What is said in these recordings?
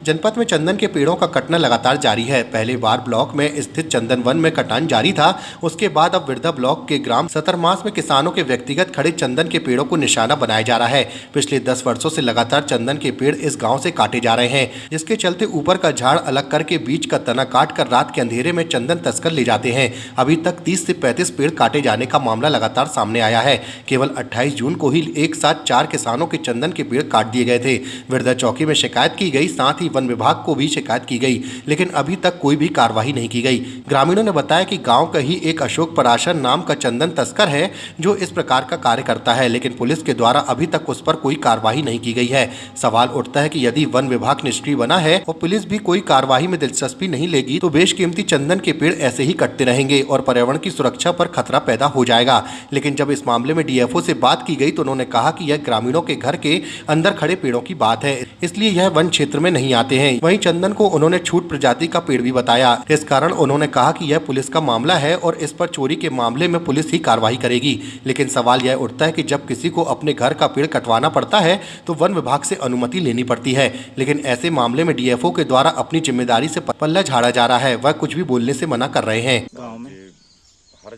जनपद में चंदन के पेड़ों का कटना लगातार जारी है। पहले बार ब्लॉक में स्थित चंदन वन में कटान जारी था, उसके बाद अब विरधा ब्लॉक के ग्राम सतरमास में किसानों के व्यक्तिगत खड़े चंदन के पेड़ों को निशाना बनाया जा रहा है। पिछले 10 वर्षों से लगातार चंदन के पेड़ इस गाँव से काटे जा रहे हैं, जिसके चलते ऊपर का झाड़ अलग करके बीच का तना काट कर रात के अंधेरे में चंदन तस्कर ले जाते हैं। अभी तक 30 से 35 पेड़ काटे जाने का मामला लगातार सामने आया है। केवल 28 जून को ही एक साथ 4 किसानों के चंदन के पेड़ काट दिए गए थे। विरधा चौकी में शिकायत की गई, साथ ही वन विभाग को भी शिकायत की गई, लेकिन अभी तक कोई भी कार्रवाई नहीं की गई। ग्रामीणों ने बताया कि गांव का ही एक अशोक पराशर नाम का चंदन तस्कर है जो इस प्रकार का कार्य करता है, लेकिन पुलिस के द्वारा अभी तक उस पर कोई कार्रवाई नहीं की गई है। सवाल उठता है कि यदि वन विभाग निष्क्रिय बना है और पुलिस भी कोई कार्रवाई में दिलचस्पी नहीं लेगी तो बेशकीमती चंदन के पेड़ ऐसे ही कटते रहेंगे और पर्यावरण की सुरक्षा पर खतरा पैदा हो जाएगा। लेकिन जब इस मामले में डीएफओ से बात की गई तो उन्होंने कहा कि यह ग्रामीणों के घर के अंदर खड़े पेड़ों की बात है, इसलिए यह वन क्षेत्र में नहीं आते हैं। वहीं चंदन को उन्होंने छूट प्रजाति का पेड़ भी बताया। इस कारण उन्होंने कहा कि यह पुलिस का मामला है और इस पर चोरी के मामले में पुलिस ही कार्रवाई करेगी। लेकिन सवाल यह उठता है कि जब किसी को अपने घर का पेड़ कटवाना पड़ता है तो वन विभाग से अनुमति लेनी पड़ती है, लेकिन ऐसे मामले में डीएफओ के द्वारा अपनी जिम्मेदारी से पल्ला झाड़ा जा रहा है। वह कुछ भी बोलने से मना कर रहे हैं। गाँव में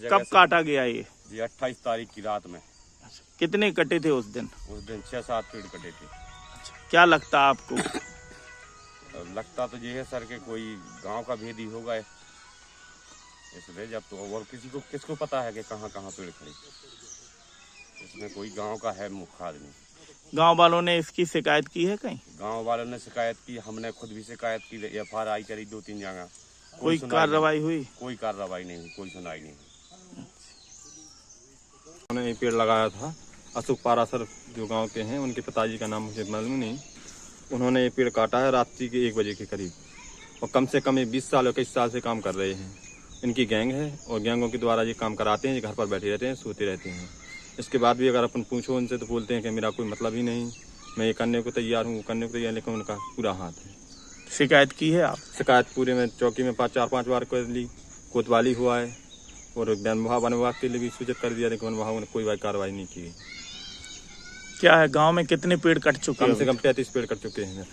कब काटा गया ये? 28 तारीख की रात में। कितने कटे थे उस दिन? उस दिन 6-7 पेड़ कटे थे। क्या लगता है आपको? लगता तो ये है सर के कोई गांव का भेदी होगा, इसलिए जब तो और किसको पता है कि कहाँ पेड़ खड़े, इसमें कोई गांव का है मुख्य आदमी। गांव वालों ने इसकी शिकायत की है? कहीं गांव वालों ने शिकायत की, हमने खुद भी शिकायत की, FRI करी 2-3 जगह। कोई कार्रवाई हुई? कोई कार्रवाई नहीं हुई, कोई सुनाई नहीं। उन्होंने पेड़ लगाया था, अशोक पारासर जो गांव के हैं, उनके पिताजी का नाम मुझे मालूम नहीं। उन्होंने ये पेड़ काटा है रात्रि के 1 बजे के करीब, और कम से कम ये 20 साल और 21 साल से काम कर रहे हैं। इनकी गैंग है और गैंगों के द्वारा ये काम कराते हैं। ये घर पर बैठे रहते हैं, सोते रहते हैं। इसके बाद भी अगर अपन पूछो उनसे तो बोलते हैं कि मेरा कोई मतलब ही नहीं, मैं ये करने को तैयार हूँ, करने को तैयार, लेकिन उनका पूरा हाथ है। शिकायत की है आप? शिकायत पूरे में चौकी में 4-5 बार कर ली, कोतवाली हुआ है और वन विभाग के लिए भी सूचित कर दिया, लेकिन वन विभाग ने कोई कार्रवाई नहीं की। क्या है गांव में कितने पेड़ कट चुके हैं? कम से कम 35 पेड़ कट चुके हैं।